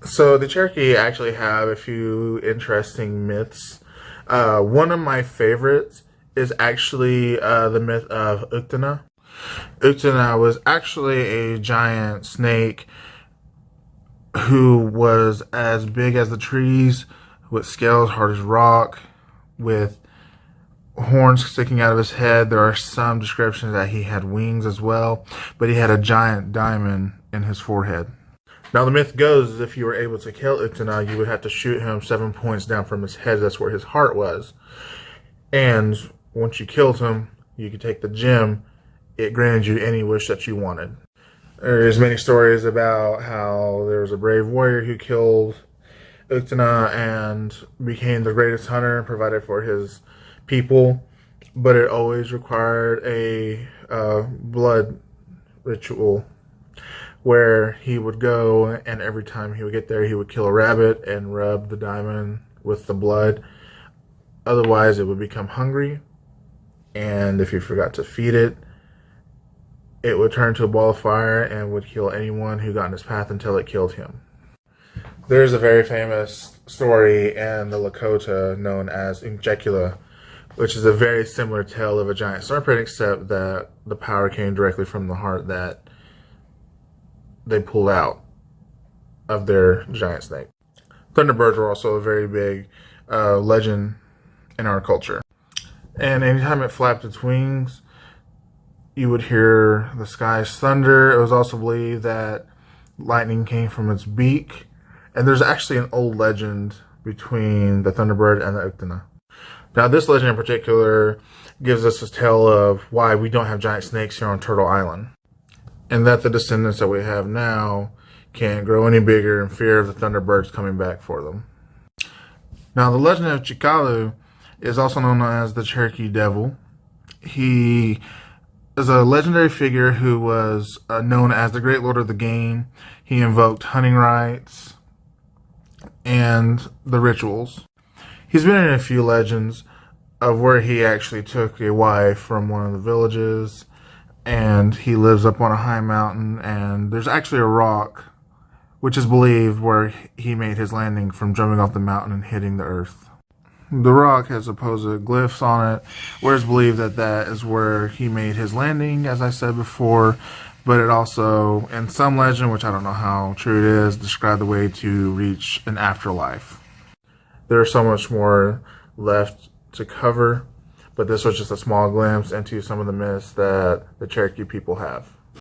So the Cherokee actually have a few interesting myths. One of my favorites is actually the myth of Uktena. Uktena was actually a giant snake who was as big as the trees, with scales hard as rock, with horns sticking out of his head. There are some descriptions that he had wings as well, but he had a giant diamond in his forehead. Now the myth goes, if you were able to kill Uktena, you would have to shoot him 7 points down from his head. That's where his heart was. And once you killed him, you could take the gem. It granted you any wish that you wanted. There's many stories about how there was a brave warrior who killed Uktena and became the greatest hunter and provided for his people, but it always required a blood ritual where he would go, and every time he would get there, he would kill a rabbit and rub the diamond with the blood. Otherwise, it would become hungry, and if you forgot to feed it, it would turn to a ball of fire and would kill anyone who got in his path until it killed him. There's a very famous story in the Lakota known as Tsul'Kalu, which is a very similar tale of a giant serpent, except that the power came directly from the heart that they pulled out of their giant snake. Thunderbirds were also a very big legend in our culture. And anytime it flapped its wings, you would hear the skies thunder. It was also believed that lightning came from its beak. And there's actually an old legend between the Thunderbird and the Uktena. Now, this legend in particular gives us a tale of why we don't have giant snakes here on Turtle Island, and that the descendants that we have now can't grow any bigger in fear of the Thunderbirds coming back for them. Now, the legend of Tsul'Kalu is also known as the Cherokee Devil. He is a legendary figure who was known as the Great Lord of the Game. He invoked hunting rights and the rituals. He's been in a few legends of where he actually took a wife from one of the villages, and he lives up on a high mountain, and there's actually a rock which is believed where he made his landing from jumping off the mountain and hitting the earth. The rock has supposed glyphs on it, where it's believed that that is where he made his landing, as I said before, but it also, in some legend, which I don't know how true it is, described the way to reach an afterlife. There's so much more left to cover, but this was just a small glimpse into some of the myths that the Cherokee people have.